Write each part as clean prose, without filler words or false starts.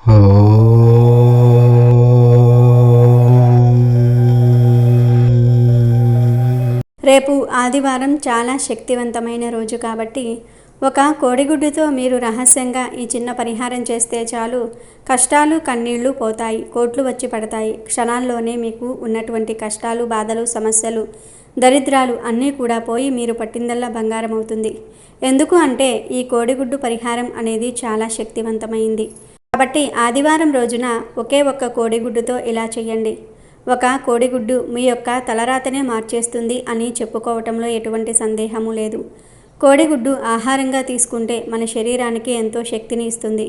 రేపు ఆదివారం చాలా శక్తివంతమైన రోజు కాబట్టి ఒక కోడిగుడ్డుతో మీరు రహస్యంగా ఈ చిన్న పరిహారం చేస్తే చాలు, కష్టాలు కన్నీళ్లు పోతాయి, కోట్లు వచ్చి పడతాయి. క్షణాల్లోనే మీకు ఉన్నటువంటి కష్టాలు, బాధలు, సమస్యలు, దరిద్రాలు అన్నీ కూడా పోయి మీరు పట్టిందల్లా బంగారం అవుతుంది. ఎందుకు అంటే ఈ కోడిగుడ్డు పరిహారం అనేది చాలా శక్తివంతమైంది కాబట్టి ఆదివారం రోజున ఒకే ఒక్క కోడిగుడ్డుతో ఇలా చేయండి. ఒక కోడిగుడ్డు మీ యొక్క తలరాతనే మార్చేస్తుంది అని చెప్పుకోవటంలో ఎటువంటి సందేహము లేదు. కోడిగుడ్డు ఆహారంగా తీసుకుంటే మన శరీరానికి ఎంతో శక్తిని ఇస్తుంది.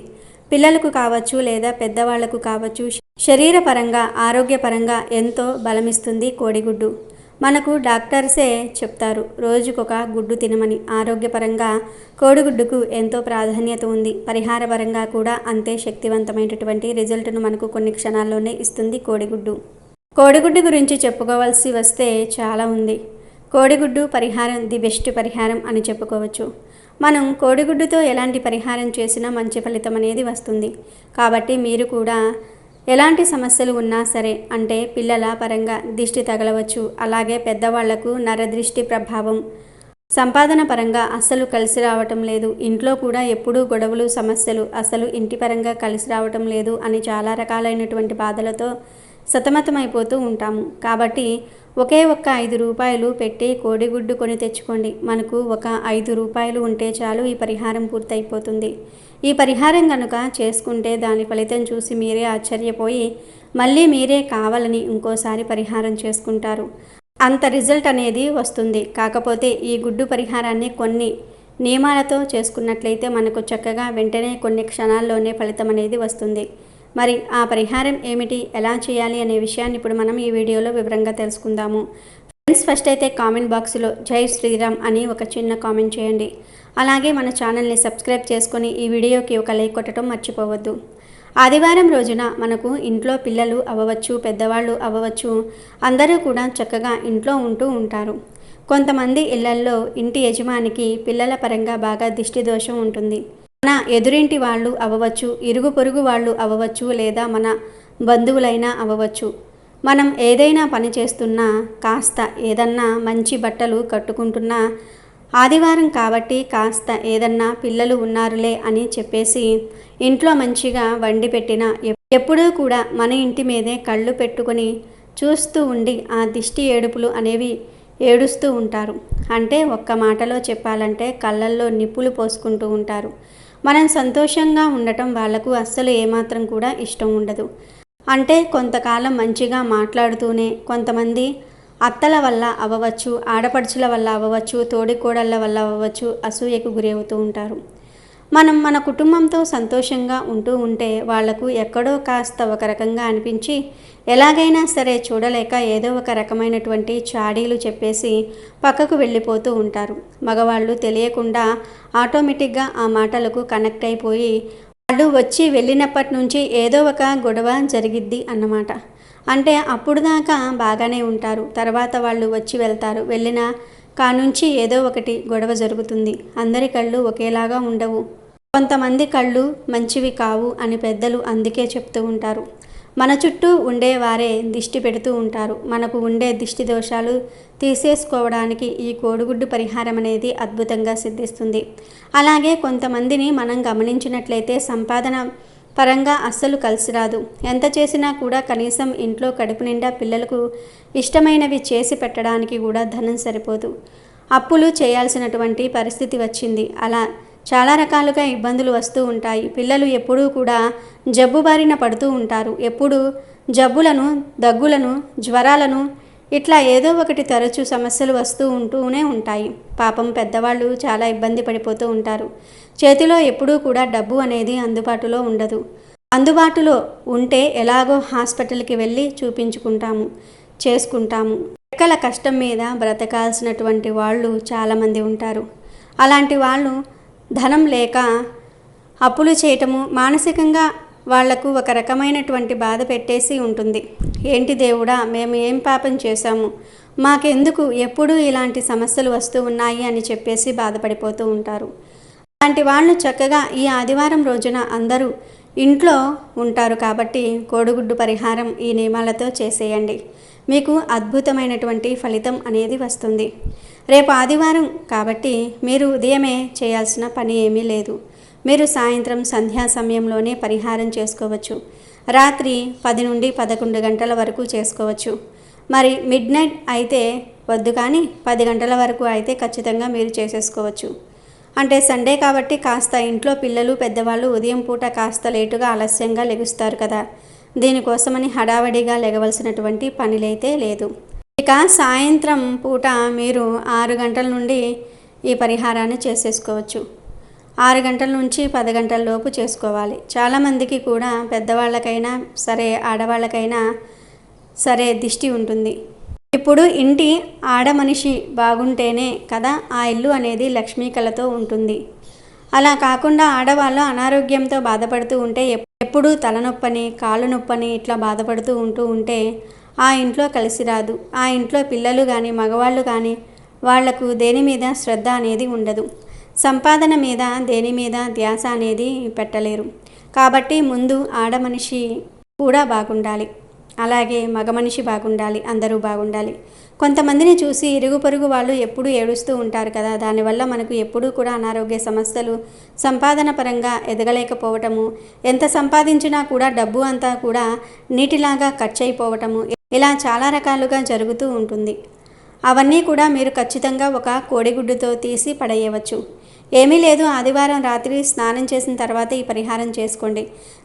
పిల్లలకు కావచ్చు లేదా పెద్దవాళ్లకు కావచ్చు, శరీరపరంగా ఆరోగ్యపరంగా ఎంతో బలమిస్తుంది కోడిగుడ్డు. మనకు డాక్టర్సే చెప్తారు రోజుకొక గుడ్డు తినమని. ఆరోగ్యపరంగా కోడిగుడ్డుకు ఎంతో ప్రాధాన్యత ఉంది. పరిహారపరంగా కూడా అంతే శక్తివంతమైనటువంటి రిజల్ట్ను మనకు కొన్ని క్షణాల్లోనే ఇస్తుంది కోడిగుడ్డు. కోడిగుడ్డు గురించి చెప్పుకోవాల్సి వస్తే చాలా ఉంది. కోడిగుడ్డు పరిహారం ది బెస్ట్ పరిహారం అని చెప్పుకోవచ్చు. మనం కోడిగుడ్డుతో ఎలాంటి పరిహారం చేసినా మంచి ఫలితం అనేది వస్తుంది. కాబట్టి మీరు కూడా ఎలాంటి సమస్యలు ఉన్నా సరే, అంటే పిల్లల పరంగా దిష్టి తగలవచ్చు, అలాగే పెద్దవాళ్లకు నరదృష్టి ప్రభావం, సంపాదన పరంగా అస్సలు కలిసి రావటం లేదు, ఇంట్లో కూడా ఎప్పుడూ గొడవలు సమస్యలు, అసలు ఇంటి పరంగా కలిసి రావటం లేదు అని చాలా రకాలైనటువంటి బాధలతో సతమతమైపోతూ ఉంటాము. కాబట్టి ఒకే ఒక్క 5 రూపాయలు పెట్టి కోడిగుడ్డు కొని తెచ్చుకోండి. మనకు ఒక 5 రూపాయలు ఉంటే చాలు ఈ పరిహారం పూర్తయిపోతుంది. ఈ పరిహారం కనుక చేసుకుంటే దాని ఫలితం చూసి మీరే ఆశ్చర్యపోయి మళ్ళీ మీరే కావాలని ఇంకోసారి పరిహారం చేసుకుంటారు. అంత రిజల్ట్ అనేది వస్తుంది. కాకపోతే ఈ గుడ్డు పరిహారాన్ని కొన్ని నియమాలతో చేసుకున్నట్లయితే మనకు చక్కగా వెంటనే కొన్ని క్షణాల్లోనే ఫలితం అనేది వస్తుంది. మరి ఆ పరిహారం ఏమిటి, ఎలా చేయాలి అనే విషయాన్ని ఇప్పుడు మనం ఈ వీడియోలో వివరంగా తెలుసుకుందాము. ఫ్రెండ్స్, ఫస్ట్ అయితే కామెంట్ బాక్స్లో జై శ్రీరామ్ అని ఒక చిన్న కామెంట్ చేయండి. అలాగే మన ఛానల్ని సబ్స్క్రైబ్ చేసుకొని ఈ వీడియోకి ఒక లైక్ కొట్టడం మర్చిపోవద్దు. ఆదివారం రోజున మనకు ఇంట్లో పిల్లలు అవ్వవచ్చు, పెద్దవాళ్ళు అవ్వవచ్చు, అందరూ కూడా చక్కగా ఇంట్లో ఉంటూ ఉంటారు. కొంతమంది ఇళ్లల్లో ఇంటి యజమానికి పిల్లల పరంగా బాగా దిష్టి దోషం ఉంటుంది. మన ఎదురింటి వాళ్ళు అవ్వవచ్చు, ఇరుగు పొరుగు వాళ్ళు అవ్వవచ్చు, లేదా మన బంధువులైనా అవ్వవచ్చు. మనం ఏదైనా పని చేస్తున్నా, కాస్త ఏదన్నా మంచి బట్టలు కట్టుకుంటున్నా, ఆదివారం కాబట్టి కాస్త ఏదన్నా పిల్లలు ఉన్నారులే అని చెప్పేసి ఇంట్లో మంచిగా వండి పెట్టినా ఎప్పుడూ కూడా మన ఇంటి మీదే కళ్ళు పెట్టుకొని చూస్తూ ఉండి ఆ దిష్టి ఏడుపులు అనేవి ఏడుస్తూ ఉంటారు. అంటే ఒక్క మాటలో చెప్పాలంటే కళ్ళల్లో నిప్పులు పోసుకుంటూ ఉంటారు. మనం సంతోషంగా ఉండటం వాళ్లకు అస్సలు ఏమాత్రం కూడా ఇష్టం ఉండదు. అంటే కొంతకాలం మంచిగా మాట్లాడుతూనే కొంతమంది అత్తల వల్ల అవ్వవచ్చు, ఆడపడుచుల వల్ల అవ్వవచ్చు, తోడికోడళ్ళ వల్ల అవ్వవచ్చు, అసూయకు గురి అవుతూ ఉంటారు. మనం మన కుటుంబంతో సంతోషంగా ఉంటూ ఉంటే వాళ్లకు ఎక్కడో కాస్త ఒక రకంగా అనిపించి ఎలాగైనా సరే చూడలేక ఏదో ఒక రకమైనటువంటి చాడీలు చెప్పేసి పక్కకు వెళ్ళిపోతూ ఉంటారు. మగవాళ్ళు తెలియకుండా ఆటోమేటిక్గా ఆ మాటలకు కనెక్ట్ అయిపోయి వాళ్ళు వచ్చి వెళ్ళినప్పటి నుంచి ఏదో ఒక గొడవ జరిగిద్ది అన్నమాట. అంటే అప్పుడు దాకా బాగానే ఉంటారు, తర్వాత వాళ్ళు వచ్చి వెళ్తారు, వెళ్ళిన కానుంచి ఏదో ఒకటి గొడవ జరుగుతుంది. అందరి కళ్ళు ఒకేలాగా ఉండవు, కొంతమంది కళ్ళు మంచివి కావు అని పెద్దలు అందుకే చెప్తూ ఉంటారు. మన చుట్టూ ఉండేవారే దిష్టి పెడుతూ ఉంటారు. మనకు ఉండే దిష్టి దోషాలు తీసేసుకోవడానికి ఈ కోడిగుడ్డు పరిహారం అనేది అద్భుతంగా సిద్ధిస్తుంది. అలాగే కొంతమందిని మనం గమనించినట్లయితే సంపాదన పరంగా అస్సలు కలిసి రాదు. ఎంత చేసినా కూడా కనీసం ఇంట్లో కడుపు నిండా పిల్లలకు ఇష్టమైనవి చేసి పెట్టడానికి కూడా ధనం సరిపోదు. అప్పులు చేయాల్సినటువంటి పరిస్థితి వచ్చింది. అలా చాలా రకాలుగా ఇబ్బందులు వస్తూ ఉంటాయి. పిల్లలు ఎప్పుడూ కూడా జబ్బు బారిన పడుతూ ఉంటారు. ఎప్పుడు జబ్బులను, దగ్గులను, జ్వరాలను, ఇట్లా ఏదో ఒకటి తరచూ సమస్యలు వస్తూ ఉంటూనే ఉంటాయి. పాపం పెద్దవాళ్ళు చాలా ఇబ్బంది పడిపోతూ ఉంటారు. చేతిలో ఎప్పుడూ కూడా డబ్బు అనేది అందుబాటులో ఉండదు. అందుబాటులో ఉంటే ఎలాగో హాస్పిటల్కి వెళ్ళి చూపించుకుంటాము, చేసుకుంటాము. రెక్కల కష్టం మీద బ్రతకాల్సినటువంటి వాళ్ళు చాలామంది ఉంటారు. అలాంటి వాళ్ళు ధనం లేక అప్పులు చేయటము మానసికంగా వాళ్లకు ఒక రకమైనటువంటి బాధ పెట్టేసి ఉంటుంది. ఏంటి దేవుడా, మేము ఏం పాపం చేశాము, మాకెందుకు ఎప్పుడూ ఇలాంటి సమస్యలు వస్తూ ఉన్నాయి అని చెప్పేసి బాధపడిపోతూ ఉంటారు. అలాంటి వాళ్ళు చక్కగా ఈ ఆదివారం రోజున అందరూ ఇంట్లో ఉంటారు కాబట్టి కోడిగుడ్డు పరిహారం ఈ నియమాలతో చేసేయండి. మీకు అద్భుతమైనటువంటి ఫలితం అనేది వస్తుంది. రేపు ఆదివారం కాబట్టి మీరు ఉదయమే చేయాల్సిన పని ఏమీ లేదు. మీరు సాయంత్రం సంధ్యా సమయంలోనే పరిహారం చేసుకోవచ్చు. రాత్రి 10 నుండి 11 గంటల వరకు చేసుకోవచ్చు. మరి మిడ్ నైట్ అయితే వద్దు, కానీ 10 గంటల వరకు అయితే ఖచ్చితంగా మీరు చేసేసుకోవచ్చు. అంటే సండే కాబట్టి కాస్త ఇంట్లో పిల్లలు పెద్దవాళ్ళు ఉదయం పూట కాస్త లేటుగా ఆలస్యంగా లెగుస్తారు కదా, దీనికోసమని హడావడిగా లెగవలసినటువంటి పనిలైతే లేదు. ఇక సాయంత్రం పూట మీరు 6 గంటల నుండి ఈ పరిహారాన్ని చేసేసుకోవచ్చు. 6 గంటల నుంచి 10 గంటల లోపు చేసుకోవాలి. చాలామందికి కూడా పెద్దవాళ్ళకైనా సరే ఆడవాళ్ళకైనా సరే దిష్టి ఉంటుంది. ఇప్పుడు ఇంటి ఆడమనిషి బాగుంటేనే కదా ఆ ఇల్లు అనేది లక్ష్మీ కళతో ఉంటుంది. అలా కాకుండా ఆడవాళ్ళు అనారోగ్యంతో బాధపడుతూ ఉంటే, ఎప్పుడూ తలనొప్పని కాళ్ళు నొప్పని ఇట్లా బాధపడుతూ ఉంటే ఆ ఇంట్లో కలిసి రాదు. ఆ ఇంట్లో పిల్లలు కానీ మగవాళ్ళు కానీ వాళ్లకు దేని మీద శ్రద్ధ అనేది ఉండదు. సంపాదన మీద దేని మీద ధ్యాస అనేది పెట్టలేరు. కాబట్టి ముందు ఆడమనిషి కూడా బాగుండాలి, అలాగే మగ మనిషి బాగుండాలి, అందరూ బాగుండాలి. కొంతమందిని చూసి ఇరుగు పొరుగు వాళ్ళు ఎప్పుడూ ఏడుస్తూ ఉంటారు కదా, దానివల్ల మనకు ఎప్పుడూ కూడా అనారోగ్య సమస్యలు, సంపాదన పరంగా ఎదగలేకపోవటము, ఎంత సంపాదించినా కూడా డబ్బు అంతా కూడా నీటిలాగా ఖర్చు అయిపోవటము, ఇలా చాలా రకాలుగా జరుగుతూ ఉంటుంది. అవన్నీ కూడా మీరు ఖచ్చితంగా ఒక కోడిగుడ్డుతో తీసి పడేయవచ్చు. ఏమీ లేదు, ఆదివారం రాత్రి స్నానం చేసిన తర్వాత ఈ పరిహారం చేసుకోండి.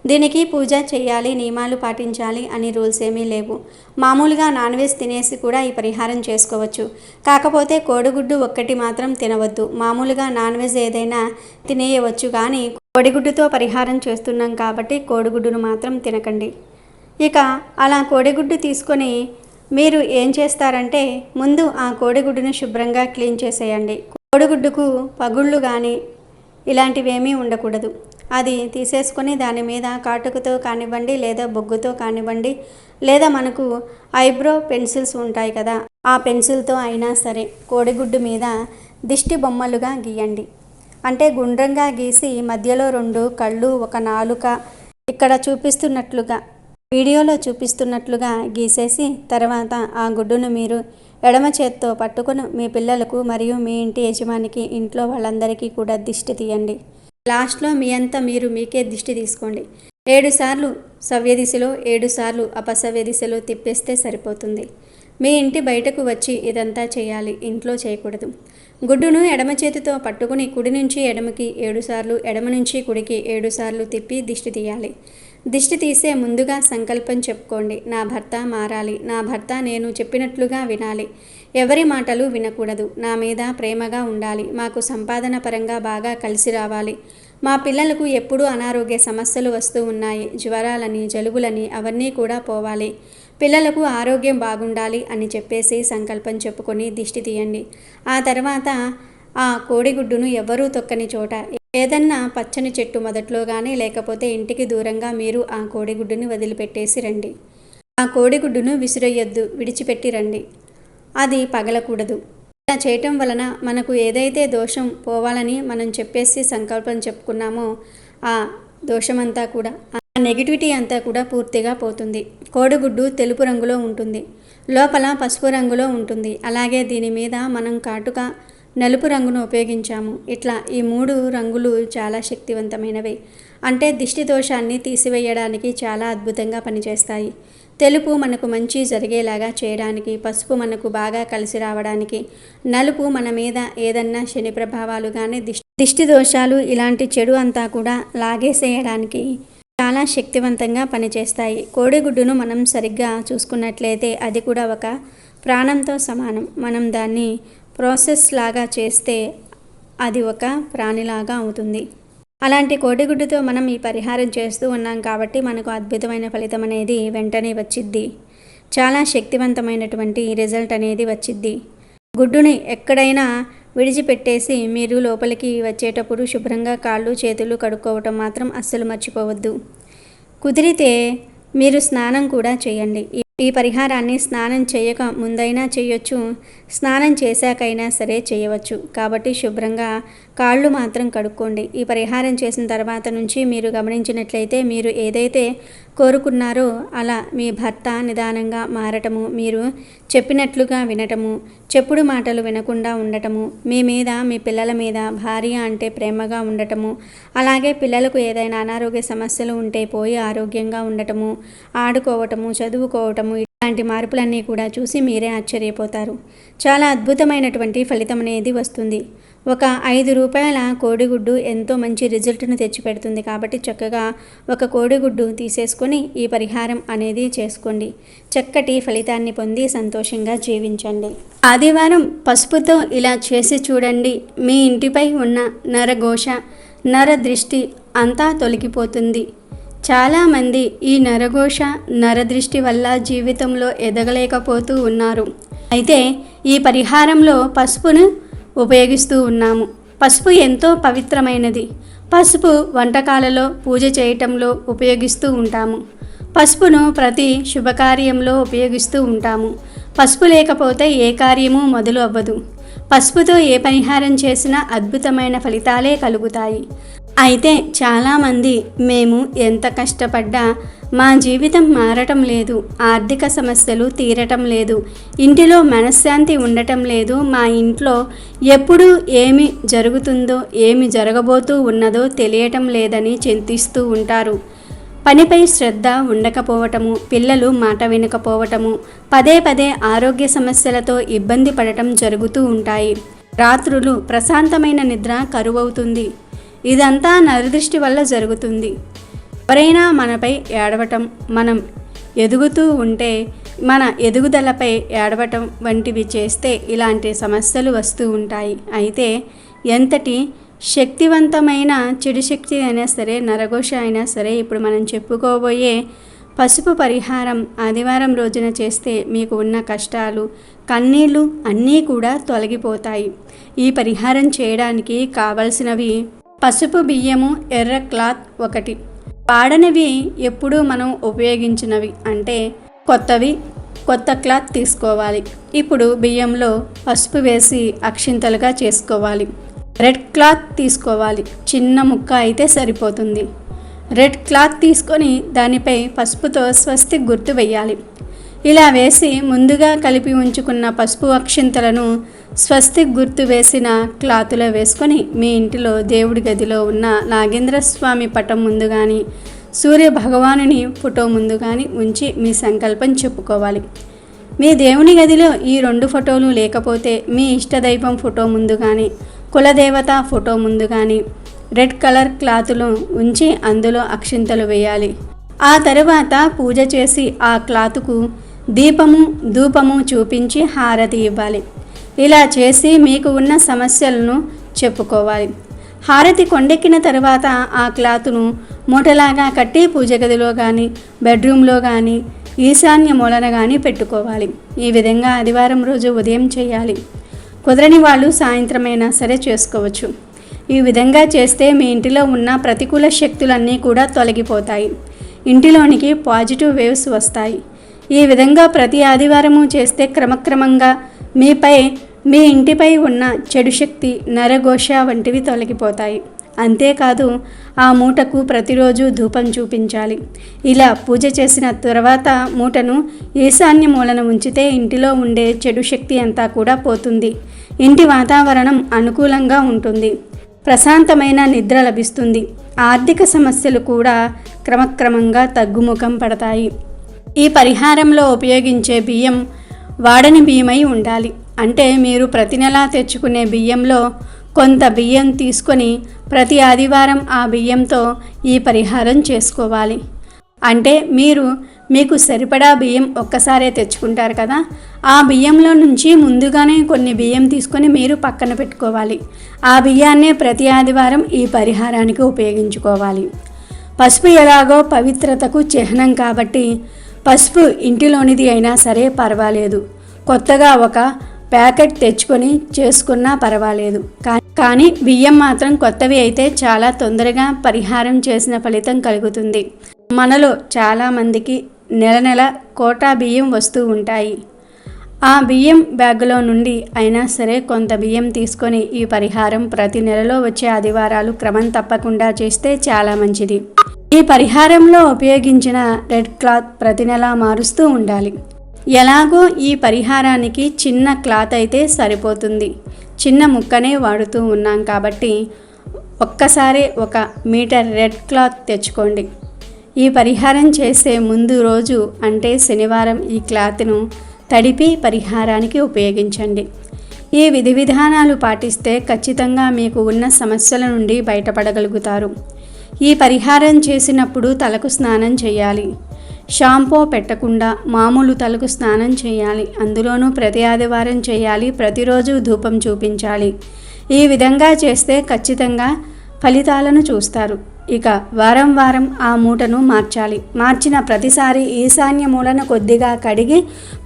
దీనికి పూజ చేయాలి, నియమాలు పాటించాలి అని రూల్స్ ఏమీ లేవు. మామూలుగా నాన్ వెజ్ తినేసి కూడా ఈ పరిహారం చేసుకోవచ్చు. కాకపోతే కోడిగుడ్డు ఒక్కటి మాత్రం తినవద్దు. మామూలుగా నాన్ వెజ్ ఏదైనా తినేయవచ్చు, కానీ కోడిగుడ్డుతో పరిహారం చేస్తున్నాం కాబట్టి కోడిగుడ్డును మాత్రం తినకండి. ఇక అలా కోడిగుడ్డు తీసుకొని మీరు ఏం చేస్తారంటే, ముందు ఆ కోడిగుడ్డును శుభ్రంగా క్లీన్ చేసేయండి. కోడిగుడ్డుకు పగుళ్ళు కానీ ఇలాంటివేమీ ఉండకూడదు. అది తీసేసుకొని దాని మీద కాటుకతో కానివ్వండి, లేదా బొగ్గుతో కానివ్వండి, లేదా మనకు ఐబ్రో పెన్సిల్స్ ఉంటాయి కదా, ఆ పెన్సిల్తో అయినా సరే కోడిగుడ్డు మీద దిష్టి బొమ్మలుగా గీయండి. అంటే గుండ్రంగా గీసి మధ్యలో 2 కళ్ళు, ఒక నాలుక ఇక్కడ చూపిస్తున్నట్లుగా, వీడియోలో చూపిస్తున్నట్లుగా గీసేసి తర్వాత ఆ గుడ్డును మీరు ఎడమ చేత్తో పట్టుకొని మీ పిల్లలకు మరియు మీ ఇంటి యజమానికి, ఇంట్లో వాళ్ళందరికీ కూడా దిష్టి తీయండి. లాస్ట్లో మీ అంతా మీరు మీకే దిష్టి తీసుకోండి. 7 సార్లు సవ్య దిశలో, 7 సార్లు అపసవ్య దిశలో తిప్పేస్తే సరిపోతుంది. మీ ఇంటి బయటకు వచ్చి ఇదంతా చేయాలి, ఇంట్లో చేయకూడదు. గుడ్డును ఎడమ చేతితో పట్టుకుని కుడి నుంచి ఎడమకి 7 సార్లు, ఎడమ నుంచి కుడికి 7 సార్లు తిప్పి దిష్టి తీయాలి. దిష్టి తీసే ముందుగా సంకల్పం చెప్పుకోండి. నా భర్త మారాలి, నా భర్త నేను చెప్పినట్లుగా వినాలి, ఎవరి మాటలు వినకూడదు, నా మీద ప్రేమగా ఉండాలి, మాకు సంపాదన పరంగా బాగా కలిసి రావాలి, మా పిల్లలకు ఎప్పుడూ అనారోగ్య సమస్యలు వస్తూ ఉన్నాయి, జ్వరాలని జలుబులని అవన్నీ కూడా పోవాలి, పిల్లలకు ఆరోగ్యం బాగుండాలి అని చెప్పేసి సంకల్పం చెప్పుకొని దిష్టి తీయండి. ఆ తర్వాత ఆ కోడిగుడ్డును ఎవరూ తొక్కని చోట, ఏదన్నా పచ్చని చెట్టు మొదట్లో కానీ లేకపోతే ఇంటికి దూరంగా మీరు ఆ కోడిగుడ్డుని వదిలిపెట్టేసి రండి. ఆ కోడిగుడ్డును విసిరేయొద్దు, విడిచిపెట్టి రండి. అది పగలకూడదు. ఇలా చేయటం వలన మనకు ఏదైతే దోషం పోవాలని మనం చెప్పేసి సంకల్పం చెప్పుకున్నామో ఆ దోషమంతా కూడా, ఆ నెగిటివిటీ అంతా కూడా పూర్తిగా పోతుంది. కోడిగుడ్డు తెలుపు రంగులో ఉంటుంది, లోపల పసుపు రంగులో ఉంటుంది. అలాగే దీని మీద మనం కాటుక నలుపు రంగును ఉపయోగించాము. ఇట్లా ఈ 3 రంగులు చాలా శక్తివంతమైనవి. అంటే దిష్టి దోషాన్ని తీసివేయడానికి చాలా అద్భుతంగా పనిచేస్తాయి. తెలుపు మనకు మంచి జరిగేలాగా చేయడానికి, పసుపు మనకు బాగా కలిసి రావడానికి, నలుపు మన మీద ఏదన్నా శని ప్రభావాలు కానీ దిష్టి దోషాలు ఇలాంటి చెడు అంతా కూడా లాగేసేయడానికి చాలా శక్తివంతంగా పనిచేస్తాయి. కోడిగుడ్డును మనం సరిగ్గా చూసుకున్నట్లయితే అది కూడా ఒక ప్రాణంతో సమానం. మనం దాన్ని ప్రాసెస్ లాగా చేస్తే అది ఒక ప్రాణిలాగా అవుతుంది. అలాంటి కోడిగుడ్డుతో మనం ఈ పరిహారం చేస్తూ ఉన్నాం కాబట్టి మనకు అద్భుతమైన ఫలితం అనేది వెంటనే వచ్చిద్ది. చాలా శక్తివంతమైనటువంటి రిజల్ట్ అనేది వచ్చిద్ది. గుడ్డుని ఎక్కడైనా విడిచిపెట్టేసి మీరు లోపలికి వచ్చేటప్పుడు శుభ్రంగా కాళ్ళు చేతులు కడుక్కోవటం మాత్రం అస్సలు మర్చిపోవద్దు. కుదిరితే మీరు స్నానం కూడా చేయండి. ఈ పరిహారాన్ని స్నానం చేయక ముందైనా చేయొచ్చు, స్నానం చేశాకైనా సరే చేయవచ్చు. కాబట్టి శుభ్రంగా కాళ్ళు మాత్రం కడుక్కోండి. ఈ పరిహారం చేసిన తర్వాత నుంచి మీరు గమనించినట్లయితే మీరు ఏదైతే కోరుకున్నారో అలా మీ భర్త నిదానంగా మారటము, మీరు చెప్పినట్లుగా వినటము, చెప్పుడు మాటలు వినకుండా ఉండటము, మీ మీద మీ పిల్లల మీద భార్య అంటే ప్రేమగా ఉండటము, అలాగే పిల్లలకు ఏదైనా అనారోగ్య సమస్యలు ఉంటే పోయి ఆరోగ్యంగా ఉండటము, ఆడుకోవటము, చదువుకోవటము, ఇలాంటి మార్పులన్నీ కూడా చూసి మీరే ఆశ్చర్యపోతారు. చాలా అద్భుతమైనటువంటి ఫలితం అనేది వస్తుంది. ఒక 5 రూపాయల కోడిగుడ్డు ఎంతో మంచి రిజల్ట్ను తెచ్చిపెడుతుంది. కాబట్టి చక్కగా ఒక కోడిగుడ్డు తీసేసుకొని ఈ పరిహారం అనేది చేసుకోండి. చక్కటి ఫలితాన్ని పొంది సంతోషంగా జీవించండి. ఆదివారం పసుపుతో ఇలా చేసి చూడండి. మీ ఇంటిపై ఉన్న నరఘోష, నరదృష్టి అంతా తొలగిపోతుంది. చాలామంది ఈ నరఘోష, నరదృష్టి వల్ల జీవితంలో ఎదగలేకపోతూ ఉన్నారు. అయితే ఈ పరిహారంలో పసుపును ఉపయోగిస్తూ ఉన్నాము. పసుపు ఎంతో పవిత్రమైనది. పసుపు వంటకాలలో పూజ చేయటంలో ఉపయోగిస్తూ ఉంటాము. పసుపును ప్రతి శుభకార్యంలో ఉపయోగిస్తూ ఉంటాము. పసుపు లేకపోతే ఏ కార్యము మొదలు అవ్వదు. పసుపుతో ఏ పరిహారం చేసినా అద్భుతమైన ఫలితాలే కలుగుతాయి. అయితే చాలామంది మేము ఎంత కష్టపడ్డా మా జీవితం మారటం లేదు, ఆర్థిక సమస్యలు తీరటం లేదు, ఇంటిలో మనశ్శాంతి ఉండటం లేదు, మా ఇంట్లో ఎప్పుడు ఏమి జరుగుతుందో ఏమి జరగబోతూ ఉన్నదో తెలియటం లేదని చింతిస్తూ ఉంటారు. పనిపై శ్రద్ధ ఉండకపోవటము, పిల్లలు మాట వినకపోవటము, పదే పదే ఆరోగ్య సమస్యలతో ఇబ్బంది పడటం జరుగుతూ ఉంటాయి. రాత్రులు ప్రశాంతమైన నిద్ర కరువవుతుంది. ఇదంతా నరదృష్టి వల్ల జరుగుతుంది. ఎవరైనా మనపై ఏడవటం, మనం ఎదుగుతూ ఉంటే మన ఎదుగుదలపై ఏడవటం వంటివి చేస్తే ఇలాంటి సమస్యలు వస్తూ ఉంటాయి. అయితే ఎంతటి శక్తివంతమైన చెడు శక్తి అయినా సరే, నరఘోష అయినా సరే, ఇప్పుడు మనం చెప్పుకోబోయే పసుపు పరిహారం ఆదివారం రోజున చేస్తే మీకు ఉన్న కష్టాలు, కన్నీళ్ళు అన్నీ కూడా తొలగిపోతాయి. ఈ పరిహారం చేయడానికి కావలసినవి పసుపు, బియ్యము, ఎర్ర క్లాత్ 1, వాడనివి ఎప్పుడూ మనం ఉపయోగించినవి అంటే కొత్తవి, కొత్త క్లాత్ తీసుకోవాలి. ఇప్పుడు బియ్యంలో పసుపు వేసి అక్షింతలుగా చేసుకోవాలి. రెడ్ క్లాత్ తీసుకోవాలి. చిన్న ముక్క అయితే సరిపోతుంది. రెడ్ క్లాత్ తీసుకొని దానిపై పసుపుతో స్వస్తిక్ గుర్తు వేయాలి. ఇలా వేసి ముందుగా కలిపి ఉంచుకున్న పసుపు అక్షింతలను స్వస్తిక్ గుర్తు వేసిన క్లాతులో వేసుకొని మీ ఇంటిలో దేవుడి గదిలో ఉన్న నాగేంద్ర స్వామి పటం ముందు కానీ, సూర్య భగవానుని ఫోటో ముందు కానీ ఉంచి మీ సంకల్పం చెప్పుకోవాలి. మీ దేవుని గదిలో ఈ 2 ఫోటోలు లేకపోతే మీ ఇష్టదైవం ఫోటో ముందు కానీ, కులదేవత ఫోటో ముందు కానీ రెడ్ కలర్ క్లాతులు ఉంచి అందులో అక్షింతలు వేయాలి. ఆ తరువాత పూజ చేసి ఆ క్లాతుకు దీపము, ధూపము చూపించి హారతి ఇవ్వాలి. ఇలా చేసి మీకు ఉన్న సమస్యలను చెప్పుకోవాలి. హారతి కొండెక్కిన తర్వాత ఆ క్లాతును మూటలాగా కట్టి పూజ గదిలో కానీ, బెడ్రూమ్లో కానీ, ఈశాన్య మూలన కానీ పెట్టుకోవాలి. ఈ విధంగా ఆదివారం రోజు ఉదయం చేయాలి. కుదరని వాళ్ళు సాయంత్రమైనా సరే చేసుకోవచ్చు. ఈ విధంగా చేస్తే మీ ఇంటిలో ఉన్న ప్రతికూల శక్తులన్నీ కూడా తొలగిపోతాయి. ఇంటిలోనికి పాజిటివ్ వేవ్స్ వస్తాయి. ఈ విధంగా ప్రతి ఆదివారము చేస్తే క్రమక్రమంగా మీ ఇంటిపై ఉన్న చెడు శక్తి, నరఘోష వంటివి తొలగిపోతాయి. అంతేకాదు ఆ మూటకు ప్రతిరోజు ధూపం చూపించాలి. ఇలా పూజ చేసిన తర్వాత మూటను ఈశాన్య మూలన ఉంచితే ఇంటిలో ఉండే చెడు శక్తి అంతా కూడా పోతుంది. ఇంటి వాతావరణం అనుకూలంగా ఉంటుంది. ప్రశాంతమైన నిద్ర లభిస్తుంది. ఆర్థిక సమస్యలు కూడా క్రమక్రమంగా తగ్గుముఖం పడతాయి. ఈ పరిహారంలో ఉపయోగించే బియ్యం వాడని బియ్యమై ఉండాలి. అంటే మీరు ప్రతి నెలా తెచ్చుకునే బియ్యంలో కొంత బియ్యం తీసుకొని ప్రతి ఆదివారం ఆ బియ్యంతో ఈ పరిహారం చేసుకోవాలి. అంటే మీకు సరిపడా బియ్యం ఒక్కసారే తెచ్చుకుంటారు కదా, ఆ బియ్యంలో నుంచి ముందుగానే కొన్ని బియ్యం తీసుకొని మీరు పక్కన పెట్టుకోవాలి. ఆ బియ్యాన్నే ప్రతి ఆదివారం ఈ పరిహారానికి ఉపయోగించుకోవాలి. పసుపు ఎలాగో పవిత్రతకు చిహ్నం కాబట్టి పసుపు ఇంటిలోనిది అయినా సరే పర్వాలేదు. కొత్తగా ఒక ప్యాకెట్ తెచ్చుకొని చేసుకున్నా పర్వాలేదు. కానీ బియ్యం మాత్రం కొత్తవి అయితే చాలా తొందరగా పరిహారం చేసిన ఫలితం కలుగుతుంది. మనలో చాలామందికి నెల నెల కోటా బియ్యం వస్తూ ఉంటాయి. ఆ బియ్యం బ్యాగులో నుండి అయినా సరే కొంత బియ్యం తీసుకొని ఈ పరిహారం ప్రతి నెలలో వచ్చే ఆదివారాలు క్రమం తప్పకుండా చేస్తే చాలా మంచిది. ఈ పరిహారంలో ఉపయోగించిన రెడ్ క్లాత్ ప్రతి నెల మారుస్తూ ఉండాలి. ఎలాగో ఈ పరిహారానికి చిన్న క్లాత్ అయితే సరిపోతుంది. చిన్న ముక్కనే వాడుతూ ఉన్నాం కాబట్టి ఒక్కసారి 1 మీటర్ రెడ్ క్లాత్ తెచ్చుకోండి. ఈ పరిహారం చేసే ముందు రోజు అంటే శనివారం ఈ క్లాత్ను తడిపి పరిహారానికి ఉపయోగించండి. ఈ విధి విధానాలు పాటిస్తే ఖచ్చితంగా మీకు ఉన్న సమస్యల నుండి బయటపడగలుగుతారు. ఈ పరిహారం చేసినప్పుడు తలకు స్నానం చేయాలి. షాంపూ పెట్టకుండా మామూలు తలకు స్నానం చేయాలి. అందులోనూ ప్రతి ఆదివారం చేయాలి. ప్రతిరోజు ధూపం చూపించాలి. ఈ విధంగా చేస్తే ఖచ్చితంగా ఫలితాలను చూస్తారు. ఇక వారం వారం ఆ మూటను మార్చాలి. మార్చిన ప్రతిసారి ఈశాన్య మూలను కొద్దిగా కడిగి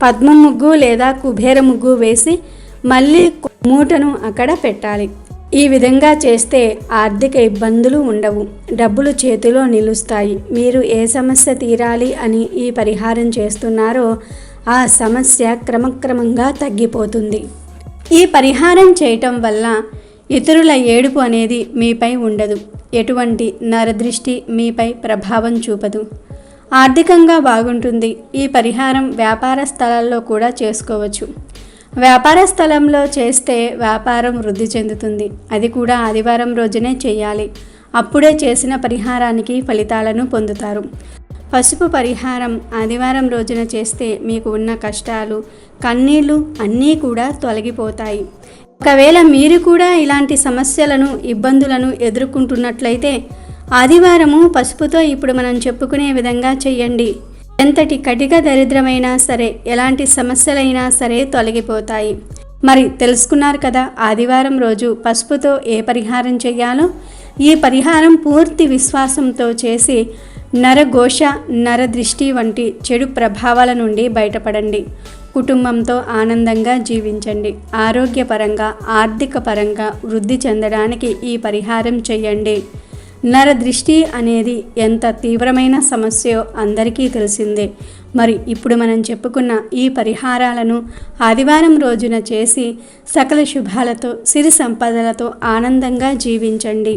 పద్మ ముగ్గు లేదా కుబేర ముగ్గు వేసి మళ్ళీ మూటను అక్కడ పెట్టాలి. ఈ విధంగా చేస్తే ఆర్థిక ఇబ్బందులు ఉండవు. డబ్బులు చేతిలో నిలుస్తాయి. మీరు ఏ సమస్య తీరాలి అని ఈ పరిహారం చేస్తున్నారో ఆ సమస్య క్రమక్రమంగా తగ్గిపోతుంది. ఈ పరిహారం చేయటం వల్ల ఇతరుల ఏడుపు అనేది మీపై ఉండదు. ఎటువంటి నరదృష్టి మీపై ప్రభావం చూపదు. ఆర్థికంగా బాగుంటుంది. ఈ పరిహారం వ్యాపార స్థలాల్లో కూడా చేసుకోవచ్చు. వ్యాపార స్థలంలో చేస్తే వ్యాపారం వృద్ధి చెందుతుంది. అది కూడా ఆదివారం రోజునే చేయాలి. అప్పుడే చేసిన పరిహారానికి ఫలితాలను పొందుతారు. పసుపు పరిహారం ఆదివారం రోజున చేస్తే మీకు ఉన్న కష్టాలు, కన్నీళ్లు అన్నీ కూడా తొలగిపోతాయి. ఒకవేళ మీరు కూడా ఇలాంటి సమస్యలను, ఇబ్బందులను ఎదుర్కొంటున్నట్లయితే ఆదివారము పసుపుతో ఇప్పుడు మనం చెప్పుకునే విధంగా చెయ్యండి. ఎంతటి కటిక దరిద్రమైనా సరే, ఎలాంటి సమస్యలైనా సరే తొలగిపోతాయి. మరి తెలుసుకున్నారు కదా ఆదివారం రోజు పసుపుతో ఏ పరిహారం చేయాలో. ఈ పరిహారం పూర్తి విశ్వాసంతో చేసి నరఘోష, నరదృష్టి వంటి చెడు ప్రభావాల నుండి బయటపడండి. కుటుంబంతో ఆనందంగా జీవించండి. ఆరోగ్యపరంగా, ఆర్థిక పరంగా వృద్ధి చెందడానికి ఈ పరిహారం చేయండి. నరదృష్టి అనేది ఎంత తీవ్రమైన సమస్యో అందరికీ తెలిసిందే. మరి ఇప్పుడు మనం చెప్పుకున్న ఈ పరిహారాలను ఆదివారం రోజున చేసి సకల శుభాలతో, సిరి సంపదలతో ఆనందంగా జీవించండి.